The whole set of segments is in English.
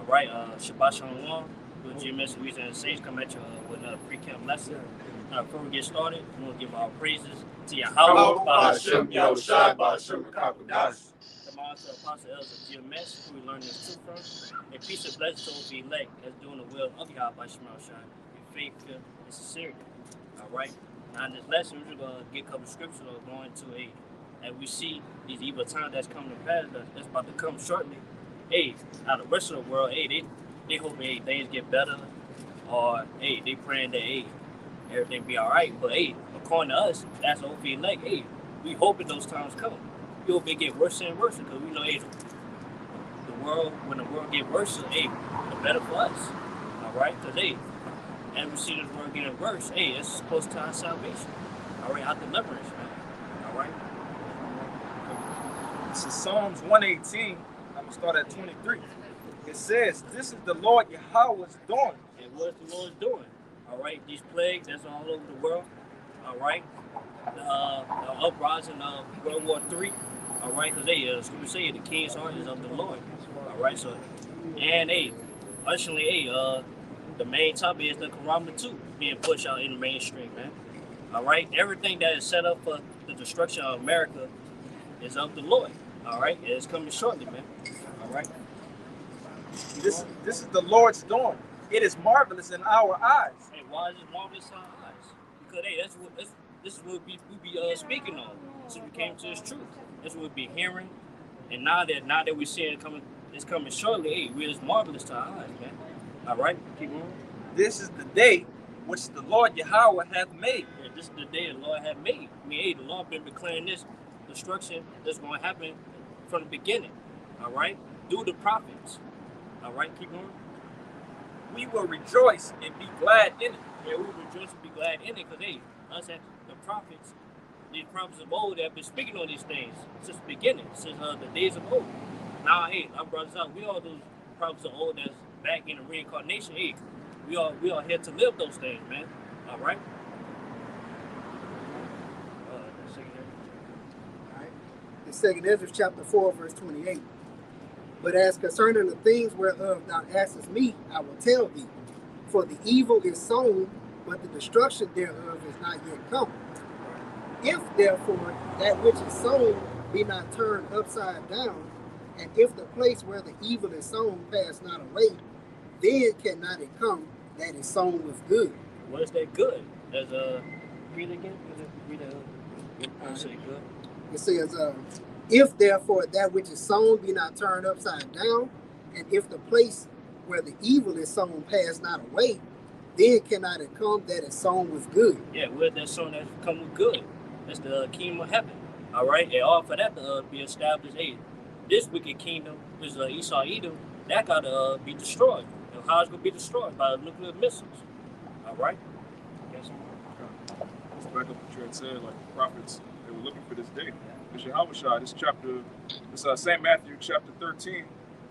right, Shabbat Shalom. With GmsLouisianaSaints come at you with another pre-camp lesson. Before we get started, we want to give our praises to Yahweh, Ba'ashem Yahushai, Ba'ashem Rakakwadash. the Master Apostle Elders of GMS, who we learn this truth from. And peace and blessings to all the elect that's doing the will of Yahweh by Shemel Shai in faith and sincerity. All right. Now in this lesson, we're just gonna get a couple scriptures going to as we see these evil times that's coming to pass, that's about to come shortly. Out of the rest of the world, they hoping things get better, or they praying that everything be all right. But according to us, that's what we like. We hoping those times come. We hope it get worse and worse because we know the world, when the world get worse, the better for us. All right, because as we see this world getting worse, it's supposed to our salvation. All right, our deliverance, man. All right. This is Psalms 118. I'm gonna start at 23. It says, "This is the Lord Yahweh's doing." And what's the Lord doing? All right, these plagues that's all over the world. All right, the uprising of World War III. All right, because Scripture say the king's heart is of the Lord. All right, so and actually, the main topic is the Quran 2 being pushed out in the mainstream, man. All right, everything that is set up for the destruction of America is of the Lord. All right, it's coming shortly, man. All right. This is the Lord's doing. It is marvelous in our eyes. Why is it marvelous in our eyes? Because this is what we be speaking on. So we came to this truth. That's what we be hearing, and now that we see it coming, it's coming shortly. It's marvelous to our eyes, man. All right, keep going. This is the day which the Lord Yahweh hath made. Yeah, this is the day the Lord hath made. I mean, the Lord been declaring this destruction that's going to happen from the beginning. All right, through the prophets. All right, keep going. We will rejoice and be glad in it. Yeah, we will rejoice and be glad in it because us as the prophets, these prophets of old that have been speaking on these things since the beginning, since the days of old. Now, our brothers out, we all those prophets of old that's back in the reincarnation. We are here to live those things, man. All right. All right. In 2 Ezra chapter 4, verse 28. But as concerning the things whereof thou askest me, I will tell thee. For the evil is sown, but the destruction thereof is not yet come. If therefore that which is sown be not turned upside down, and if the place where the evil is sown pass not away, then cannot it come that is sown with good. What is that good? As read it again. Read it. Say good. It says, if therefore that which is sown be not turned upside down, and if the place where the evil is sown pass not away, then cannot it come that is sown with good. Yeah, where that sown that come with good. That's the kingdom of heaven. All right, and all for that to be established. This wicked kingdom is Esau Edom. That gotta be destroyed. And how it's gonna be destroyed? By nuclear missiles. All right. Let's back up what you had said. Like the prophets, they were looking for this day. It's Yahushua. This chapter, this St. Matthew chapter 13,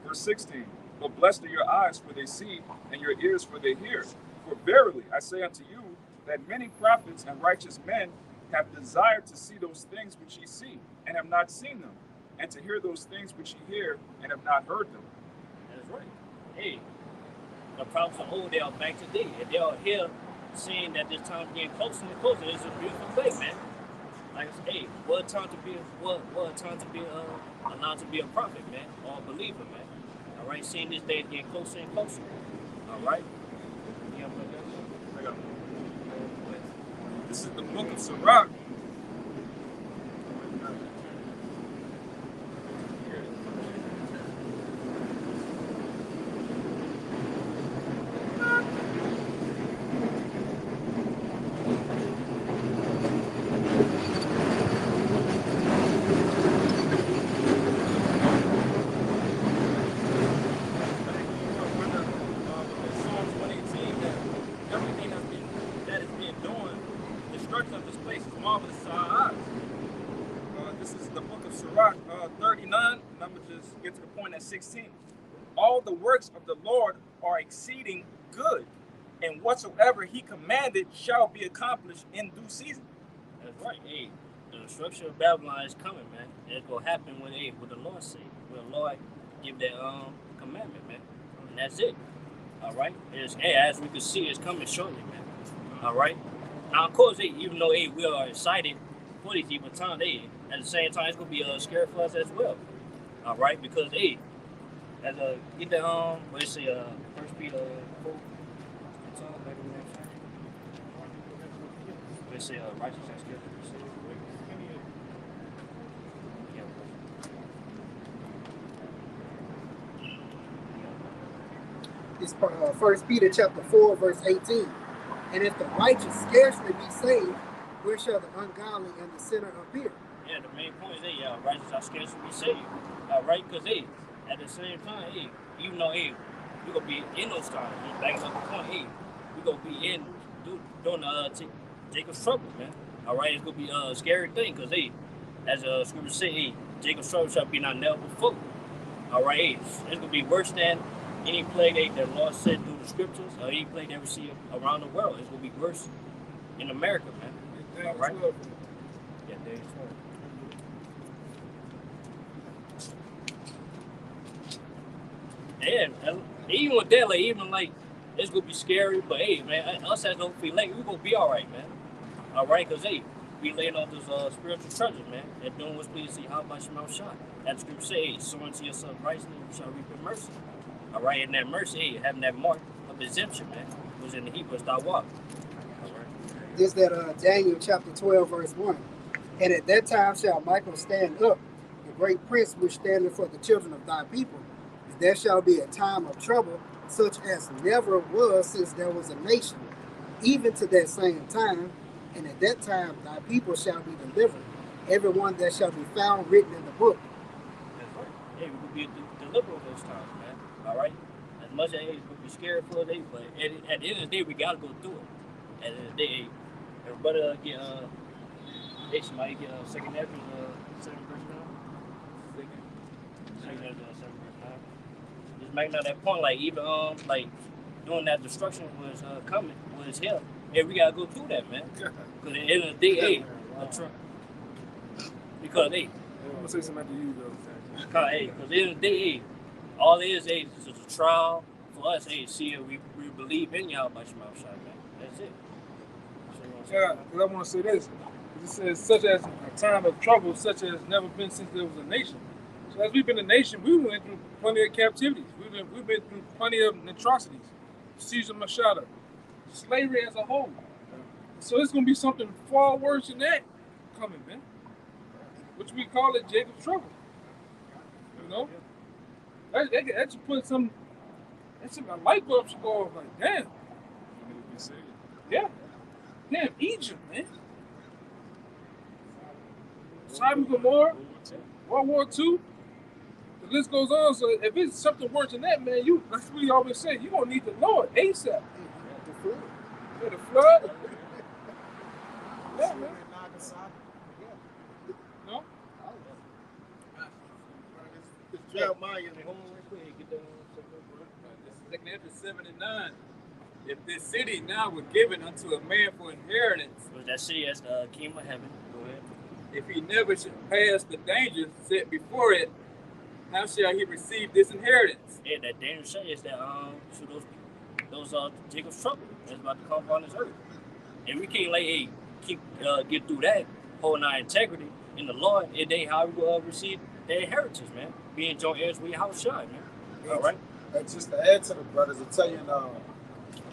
verse 16. But blessed are your eyes, for they see, and your ears, for they hear. For verily I say unto you that many prophets and righteous men have desired to see those things which ye see, and have not seen them, and to hear those things which ye hear, and have not heard them. That's right. The prophets of old, they are back today, and they are here seeing that this time getting closer and closer. It's a beautiful thing, man. Like I said, what a time to be allowed to be a prophet, man, or a believer, man. All right, seeing this day getting closer and closer. All right. This is the book of Sirach. Of this place is marvelous to our eyes. This is the book of Sirach 39. I'm going to just get to the point at 16. All the works of the Lord are exceeding good, and whatsoever he commanded shall be accomplished in due season. That's right. The destruction of Babylon is coming, man. And it's going to happen when the Lord say, when the Lord give that commandment, man. and that's it. All right, as we can see, it's coming shortly, man. All right. Now, of course, even though we are excited for these evil times, at the same time, it's gonna be scary for us as well. All right, because as get the what they say, First Peter 4. They say righteous and scarce. It's 1 Peter chapter 4, verse 18. And if the righteous scarcely be saved, where shall the ungodly and the sinner appear? Yeah, the main point is, righteous are scarcely be saved. Right? Because, at the same time, even though, we're going to be in those times, back up the point, we're going to be in doing Jacob's trouble, man. All right? It's going to be a scary thing because, as the scripture say, Jacob's trouble shall be not never before. All right? It's going to be worse than any plague that the Lord said through the scriptures, or any plague that we see around the world. It's going to be worse in America, man. All right? Yeah, there you go. Yeah, even with that, it's going to be scary, but man, us as Oak Elect, we're going to be all right, man. All right? Because, we laying off those spiritual treasures, man, and doing what's pleasing to see how much mouth shot. As the scripture say, sowing to yourself righteousness, you shall reap in mercy. All right, and that mercy, having that mark of exemption, man, was in the Hebrew start walking. All right. This that Daniel chapter 12, verse 1. And at that time shall Michael stand up, the great prince which standeth for the children of thy people. And there shall be a time of trouble, such as never was since there was a nation, even to that same time. And at that time thy people shall be delivered, every one that shall be found written in the book. That's right. Hey, we will be delivered those times, man. All right? As much as it would be scary for a day, but at the end of the day, we got to go through it. At the end of the day, everybody get, somebody get second Nephews, 7 verse 9. Second Nephews, 7 verse 9. Just making out that point, even, doing that destruction was coming, was here. Hey, we got to go through that, man. Because at the end of the day, because, I'm going to say something after you, though. because at the end of the day, all it is a trial for us. See if we believe in y'all by your mouth shot, man. That's it. Yeah, because I want to say this. It says, such as a time of trouble, such as never been since there was a nation. So as we've been a nation, we went through plenty of captivities. We've been through plenty of atrocities. Caesar Machado, slavery as a whole. So it's going to be something far worse than that coming, man. Which we call it Jacob's trouble. You know? That should put some, a light bulb should go off like, damn. Yeah. Damn, Egypt, man. Sodom and Gomorrah, World War II. The list goes on. So if it's something worse than that, man, like we always say, you're going to need the Lord ASAP. The flood. Yeah, man. No? Jeremiah. Second Ezra 7:9. If this city now were given unto a man for inheritance, Was that city as the kingdom of heaven? Go ahead. if he never should pass the dangers set before it, how shall he receive this inheritance? Yeah, that dangerous shit is that so those Jacob's trouble that's about to come upon this earth. And we can't get through that, holding our integrity in the Lord, and then how we will receive their inheritance, man. Being joint heirs with your house shot, man. All right? Just to add to the brothers, I tell you, I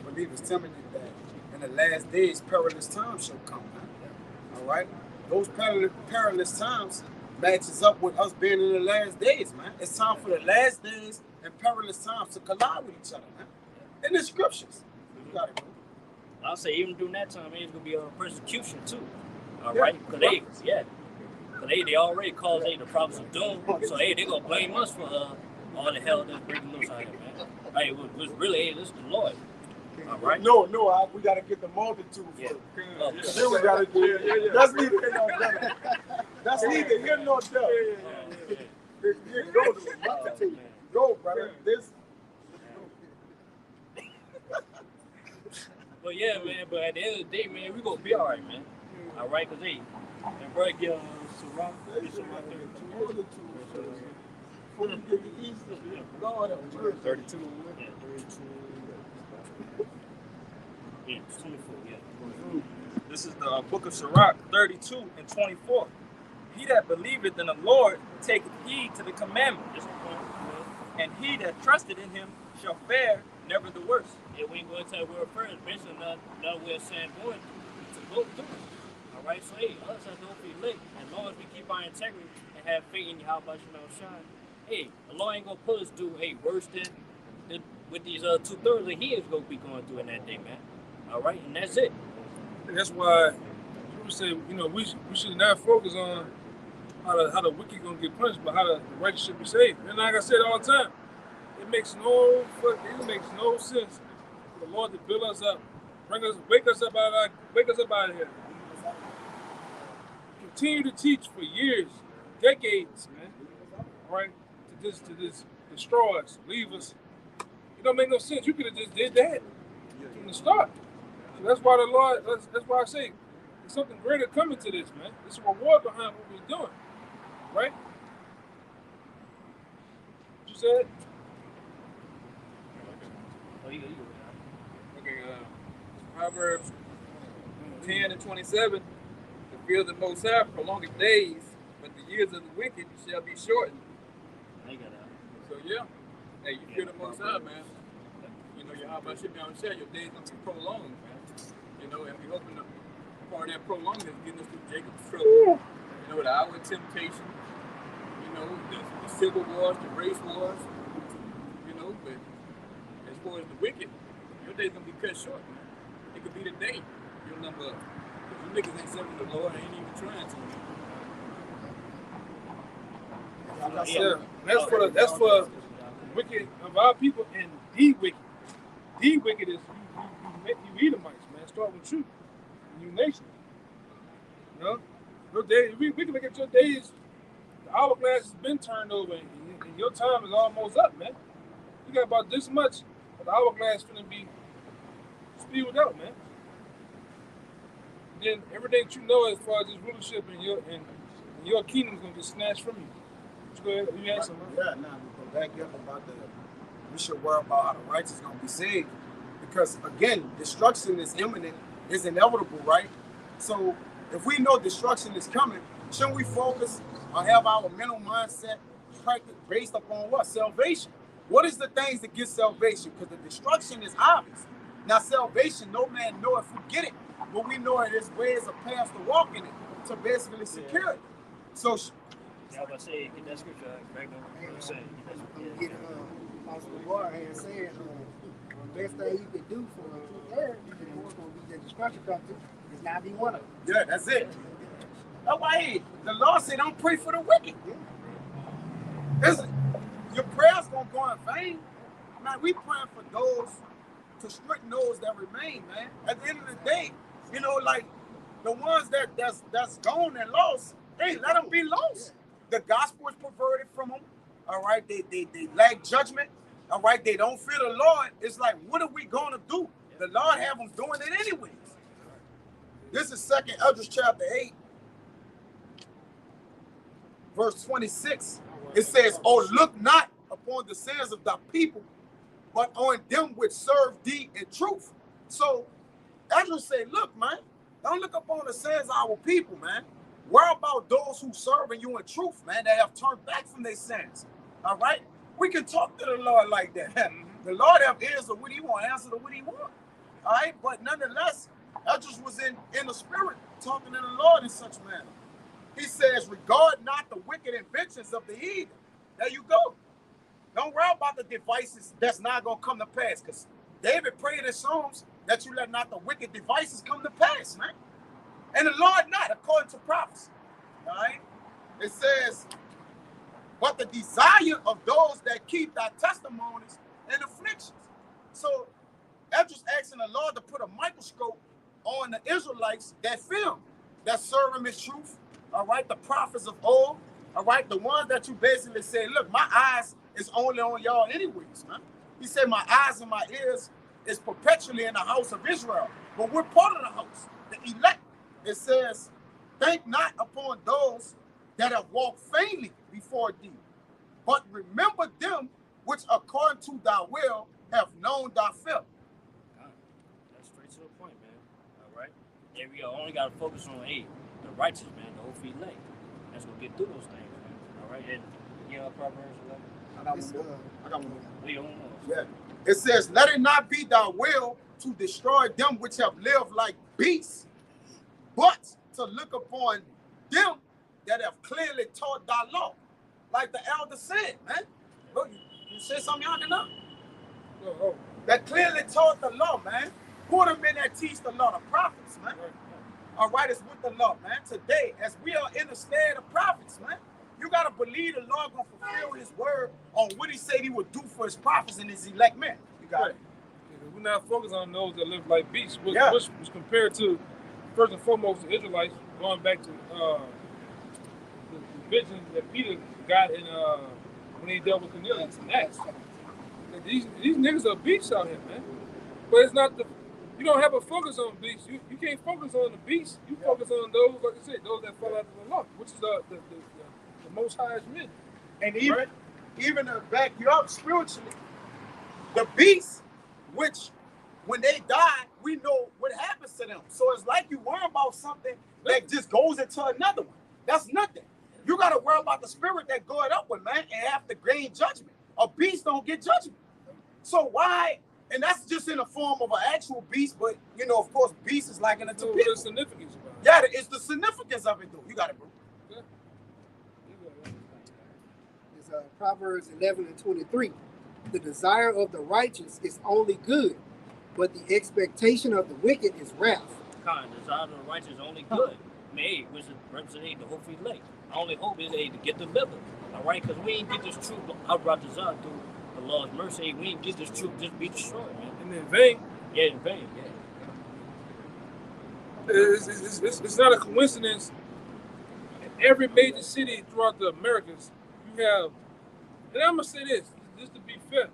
believe it's telling you that in the last days, perilous times shall come. Man. All right? Those perilous times matches up with us being in the last days, man. It's time for the last days and perilous times to collide with each other, man. In the scriptures. You got it, bro. I'll say even during that time, it's gonna be a persecution too. All Yeah, right, because they already caused the prophets of doom, so they gonna blame us for all the hell that's breaking loose out here, man. Hey, it was really this is the Lord. All right. No, we gotta get the multitude first. Then we gotta do it. That's neither here nor there. That's neither here nor there. Go, brother. This. But yeah, man. But at the end of the day, man, we gonna be all right, man. All right, cause and bro, get Surah 32. 32. 24, yeah. This is the book of Sirach 32 and 24. He that believeth in the Lord taketh heed to the commandment, and he that trusted in him shall fare never the worse. Yeah, we ain't going to that word first. Basically, another way of saying going to go through it. All right, so hey, us as don't be late. As long as we keep our integrity and have faith in Yahweh Shine, hey, the Lord ain't gonna put us through worse than with these 2/3 that He is gonna be going through in that day, man. All right, and that's it. And that's why people say, we should not focus on how the wicked gonna get punished, but how the righteous should be saved. And like I said all the time, it makes no sense for the Lord to build us up, wake us up out of here. Continue to teach for years, decades, man. Right? To just destroy us, leave us. It don't make no sense. You could have just did that from the start. So that's why the Lord. That's why I say there's something greater coming to this, man. There's a reward behind what we're doing, right? What you said? Okay, Proverbs 10 and 27. The fear of the Most High prolongeth days, but the years of the wicked shall be shortened. So yeah, hey, you fear the Most High, man. Yahweh should be on share. Your days gonna be prolonged, man. And we hoping the part of that prolonging is getting us through Jacob's trouble. The hour of temptation. The civil wars, the race wars. But as far as the wicked, your days gonna be cut short, man. It could be the day your number up. You niggas ain't serving the Lord, ain't even trying to. Yeah, that's for wicked of our people and the wicked. The wicked is you Edomites, man. Start with you, you nation. Your days, we can look at your days. The hourglass has been turned over, and your time is almost up, man. You got about this much, but the hourglass finna be spewed out, man. And then everything that you know as far as this rulership and your kingdom is gonna get snatched from you. Go ahead, you had something. Yeah, now we go back up about we should worry about how the righteous gonna be saved. Because again, destruction is imminent, is inevitable, right? So if we know destruction is coming, shouldn't we focus or have our mental mindset based upon what? Salvation. What is the things that get salvation? Because the destruction is obvious. Now salvation, no man know if we get it, but we know it is ways of paths to walk in it to basically secure it. So yeah, I say get that scripture back on. Get Apostle Bar and saying the best thing you could do for the 2/3 and what's going to be the destruction come to is not be one of them. Yeah, that's it. That's why the Lord said, "Don't pray for the wicked." Listen, your prayers gonna go in vain. Man, we praying for those to straighten those that remain, man. At the end of the day, like the ones that's gone and lost, hey, let them be lost. The gospel is perverted from them. All right, they lack judgment. All right, they don't fear the Lord. It's like, what are we gonna do? The Lord have them doing it anyways. This is 2nd Esdras chapter 8, verse 26. It says, "Oh, look not upon the sins of thy people, but on them which serve thee in truth." So Esdras said, look, man, don't look upon the sins of our people, man. Worry about those who serving you in truth, man, that have turned back from their sins. All right? We can talk to the Lord like that. The Lord have ears of what he want, answer to what he want. All right? But nonetheless, Esdras was in the spirit talking to the Lord in such manner. He says, regard not the wicked inventions of the heathen. There you go. Don't worry about the devices that's not going to come to pass. Because David prayed in Psalms that you let not the wicked devices come to pass, man. And the Lord not, according to prophecy. All right? It says, but the desire of those that keep thy testimonies and afflictions. So Esdras asking the Lord to put a microscope on the Israelites that fear him, that serve him in truth. All right, the prophets of old. All right, the ones that you basically say, look, my eyes is only on y'all anyways, man. He said, my eyes and my ears is perpetually in the house of Israel. But we're part of the house, the elect. It says, think not upon those that have walked vainly before thee, but remember them which according to thy will have known thy fear. That's straight to the point, man. There we go. Only got to focus on the righteous, man, the hopefully elect. That's gonna get through those things, man. All right, and Proverbs 11. I got one more. We don't know. Yeah. It says, let it not be thy will to destroy them which have lived like beasts, but to look upon them that have clearly taught thy law. Like the elder said, man. Look, you said something y'all didn't know? Oh. That clearly taught the law, man. Who the men that teach the law? The prophets, man. All right, it's with the law, man. Today, as we are in the stead of prophets, man, you got to believe the Lord going to fulfill his word on what he said he would do for his prophets and his elect men. You got it. Yeah, we're not focused on those that live like beasts, which Yeah. was compared to, first and foremost, the Israelites, going back to the vision that Peter got in when he dealt with Cornelius and Acts. These niggas are beasts out here, man. But it's not the, you don't have a focus on beasts. You can't focus on the beasts. You focus on those, like I said, those that fall out of the law, which is the most highest men. And even to back you up spiritually, the beasts, which when they die, we know what happens to them. So it's like you worry about something that just goes into another one. That's nothing. You got to worry about the spirit that goes up with, man, and have to gain judgment. A beast don't get judgment. So why? And that's just in the form of an actual beast, but you know, of course, beast is like in a So what's the significance about it? Yeah, it's the significance of it, though. You got it, bro. It's Proverbs 11 and 23. The desire of the righteous is only good, but the expectation of the wicked is wrath. The desire of the righteous is only good. May, which represents the hopefully elect. Our only hope is to get delivered. All right, because we ain't get this truth out of desire through the Lord's mercy. We ain't get this truth just be destroyed, man. And in vain. Yeah, in vain. Yeah. It's not a coincidence. In every major city throughout the Americas, you have, and I'm gonna say this, just to be fair,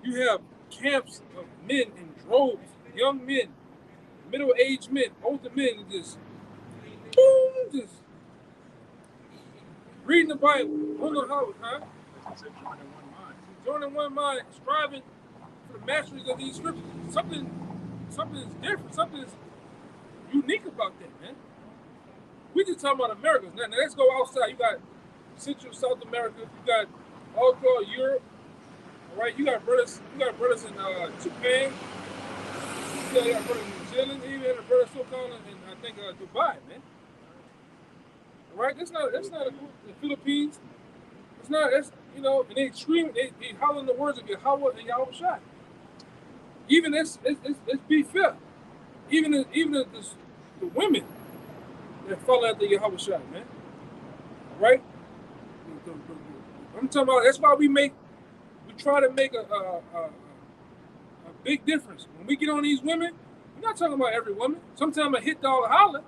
you have camps of men in droves, young men, middle-aged men, older men, just reading the Bible. I don't know how, huh? Joining one mind, striving for the masteries of these scriptures. Something is different. Something is unique about that, man. We just talking about Americas. Now let's go outside. You got Central South America. You got all across Europe. All right, you got brothers in Japan. You got brothers in New Zealand. Even had a brother so-called in I think Dubai, man. All right, that's not the Philippines. It's not. That's, you know, and they scream, they hollering the words of Yahweh and Yahweh Shai. Even let's be fair. Even the women that fall after Yahweh Shai, man. Right? I'm talking about. That's why we try to make a big difference. When we get on these women, we're not talking about every woman. Sometimes a hit dog holler,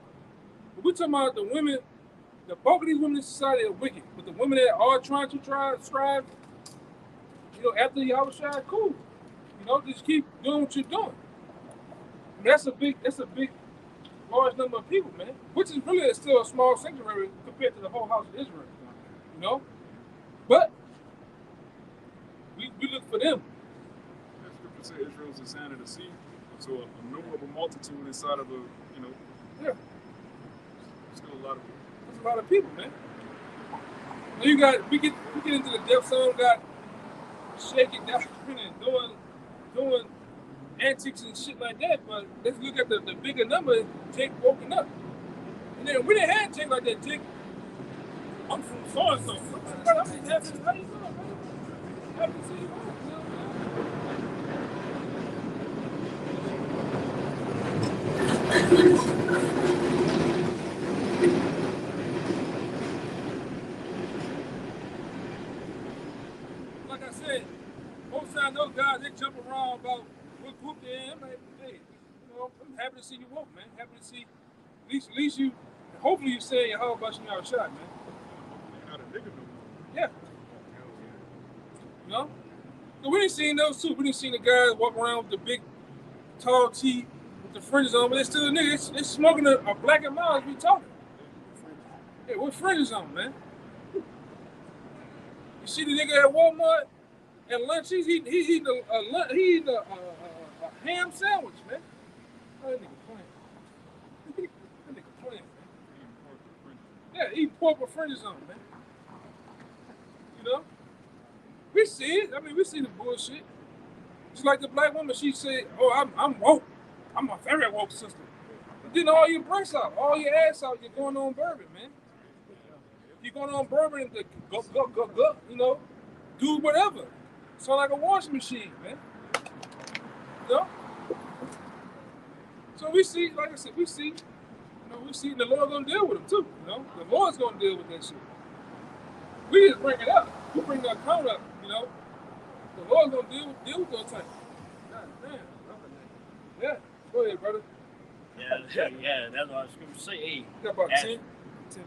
but we're talking about the women. The bulk of these women in society are wicked, but the women that are trying to strive, you know, after Yahweh Shai, cool. You know, just keep doing what you're doing. And that's a big, large number of people, man. Which is really still a small sanctuary compared to the whole house of Israel. You know, but we look for them. As Scripture says, Israel is the sand of the sea. So a number of a multitude inside of Yeah. Still a lot of people. That's a lot of people, man. You got we get into the death zone, got shaking down and doing antics and shit like that. But let's look at the bigger number. Jake woken up, and then we didn't have Jake like that. Jake, I'm from so and so. How you doing, man? Happy to see you. Like I said, most times those guys, they jump around about what group they're in. I'm like, hey, you know, I'm happy to see you woke, man. Happy to see, at least you, hopefully you saying how about you out shot, man. You're not a nigga no more. Yeah. You know? So we didn't see those too. We didn't see the guys walk around with the big, tall tee with the fringes on, but they're still a nigga. They're smoking a black and mild as we talking. Yeah, what fringes on, man? You see the nigga at Walmart at lunch? He's eating a ham sandwich, man. Oh, that nigga playing. Yeah, eating pork with fringes on, man. You know? We see it. I mean, we see the bullshit. Just like the black woman, she said, "Oh, I'm woke. I'm a very woke sister." But then all your breasts out, all your ass out, you're going on bourbon, man. You're going on bourbon and go, you know, do whatever. Sound like a washing machine, man. You know? So we see, like I said, we see, the Lord gonna deal with them too. You know, the Lord's gonna deal with that shit. We just bring it up. We bring the account up. You know, the Lord's gonna deal with those things. God damn. Yeah. Go ahead, brother. Yeah, that's what I was going to say. Hey, You got about 10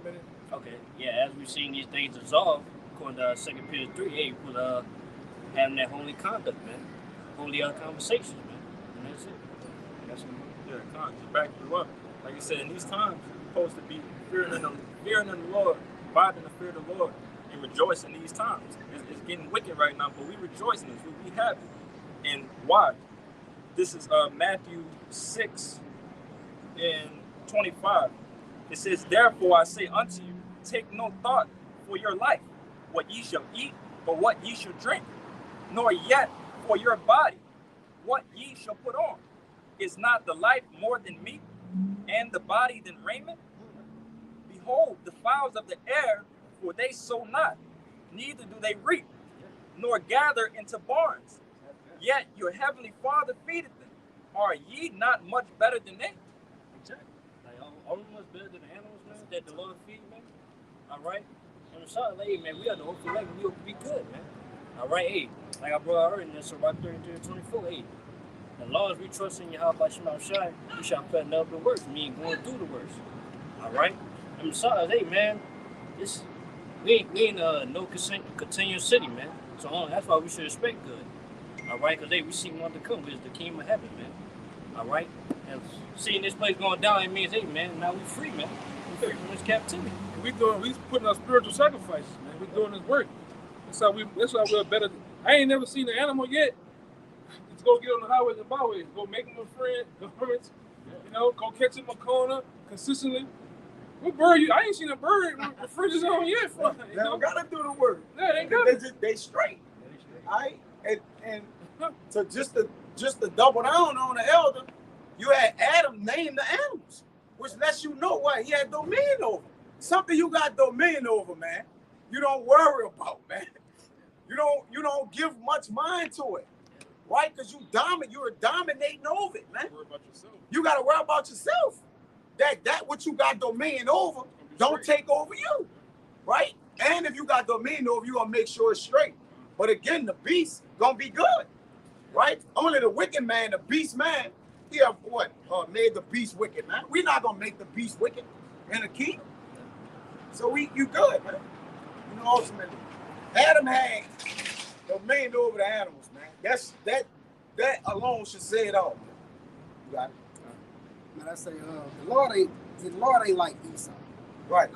minutes. okay, yeah, as we've seen these things dissolve, according to 2 Peter 3, hey, with having that holy conduct, man. Holy conversations, man. And that's it. That's what To back you up. Like you said, in these times, you're supposed to be fearing in the Lord, abiding in the fear of the Lord, and rejoice in these times. It's getting wicked right now, but we rejoice in this. We have it. And why? This is Matthew 6 and 25. It says, "Therefore I say unto you, take no thought for your life, what ye shall eat, or what ye shall drink, nor yet for your body, what ye shall put on. Is not the life more than meat, and the body than raiment? Behold, the fowls of the air, for they sow not, neither do they reap, nor gather into barns. Yet your heavenly Father feedeth them. Are ye not much better than they?" exactly. Like, all of us better than the animals, man, that the Lord feed, man. All right? And I'm sorry, hey, man, we got the hopeful life, we'll be good, man. All right, hey, like I brought out earlier, that's about 33 and 24, hey. As long as we trust in Yahweh Shema Shai, we shall put up the works. We ain't going through the works. All right? I'm sorry, hey, man, we ain't no continuous city, man. So that's why we should expect good. All right? Because, hey, we see one to come, which is the kingdom of heaven, man. All right? And seeing this place going down, it means, hey, man, now we free, man. We free from this captivity. We putting our spiritual sacrifices, man. We doing this work. That's why we're better. I ain't never seen an animal yet. Just go get on the highways and byways. Go make them a friend, governments. You know, go catch him a corner consistently. What bird I ain't seen a bird with fringes on yet. They don't gotta do the work. Yeah, they got They straight. All right, and so just to double down on the elder, you had Adam name the animals, which lets you know what he had dominion over. Something you got dominion over, man. You don't worry about, man. You don't give much mind to it, right? Because you're dominating over it, man. Worry about yourself. You gotta worry about yourself. That what you got dominion over, don't take over you, right? And if you got dominion over, you gonna make sure it's straight. But again, the beast gonna be good, right? Only the wicked man, the beast man, he have what? Made the beast wicked, man. We're not gonna make the beast wicked in the kingdom. So you good, man. You know, ultimately, Adam had dominion over the animals, man. That alone should say it all. You got it. Man, I say, the Lord ain't like Esau. Right.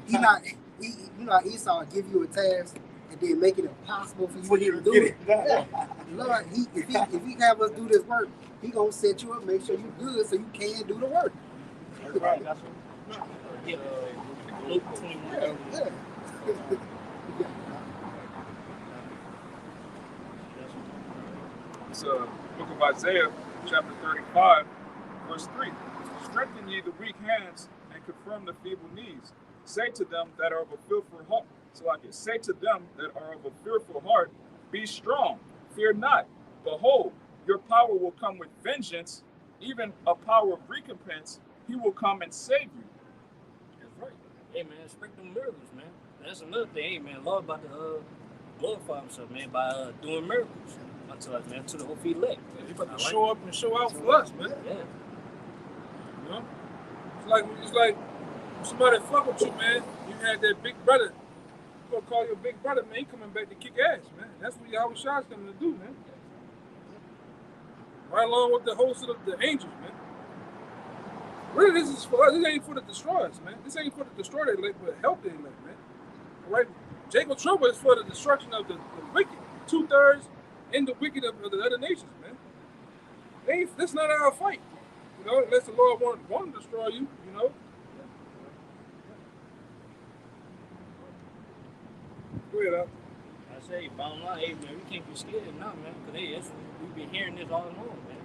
You know, Esau give you a task and then make it impossible for you to do it. Yeah. Lord, if he have us do this work, he gonna set you up, make sure you good, so you can do the work. Right. Yeah, Luke 21. Yeah. It's book of Isaiah, chapter 35, verse 3. "Strengthen ye the weak hands and confirm the feeble knees. Say to them that are of a fearful heart, say to them that are of a fearful heart, be strong, fear not. Behold, your power will come with vengeance, even a power of recompense. He will come and save you." That's right. Hey, man, expect them miracles, man. That's another thing. Hey, man, Lord about to glorify himself, man, by doing miracles unto us, man, to the whole elect. He's about to show up and show out for us, man. Yeah. You know? It's like somebody fuck with you, man. You had that big brother. You gonna call your big brother, man. He coming back to kick ass, man. That's what Yahweh Shai's coming to do, man. Right along with the host of the angels, man. Really, this is for us. This ain't for the destroyers, man. This ain't for the destroy the elect, but help the elect, man. All right? Jacob trouble is for the destruction of the wicked. 2/3 in the wicked of the other nations, man. That's not our fight. You know, unless the Lord want to destroy you, you know. Go ahead, Al. I say, bottom line, hey, man, we can't be scared now, man. Because, hey, we've been hearing this all along, man.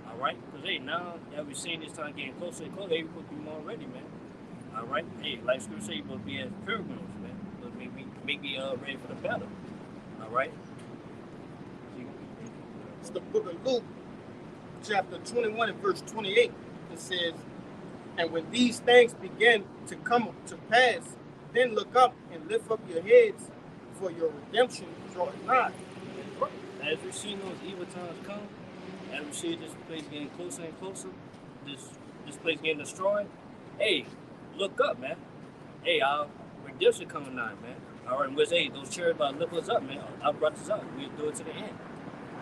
All right? Because, hey, now that we're seeing this time getting closer and closer, hey, we're supposed to be more ready, man. All right? Hey, like Scripture say, you're supposed to be as pilgrims, man. But make me ready for the battle. All right? It's the book of Luke, chapter 21 and verse 28. It says, and when these things begin to come to pass, then look up and lift up your heads, for your redemption draweth nigh. As we see those evil times come, as we see this place getting closer and closer, this place getting destroyed, hey, look up, man. Hey, our redemption coming nigh, man. All right, and hey, those chariots about to lift us up, man. Our brothers up. We'll do it to the end.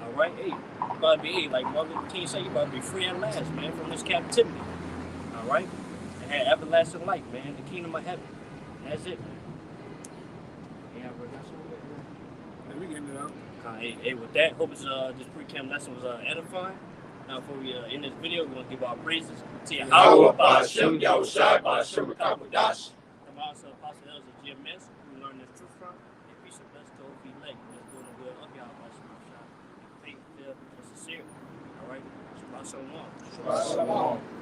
All right, hey, you about to be, hey, like Martin Luther King said, you about to be free at last, man, from this captivity. All right, and have everlasting life, man, the kingdom of heaven. That's it, man. Yeah, bro, that's Hey, we getting it out. Hey, with that, hope this pre-camp lesson was edifying. Now, before we end this video, we're going to give our praises to Yahweh, Ba'ashem Yahushai, Ba'ashem Rakakwadash. from also Apostle Elders of GMS, who learned this truth from, and peace and blessings to Ophir Lake, that's doing the will of Yahweh, faith, filled, and sincere. All right? Shabbat Shalom. Shalom.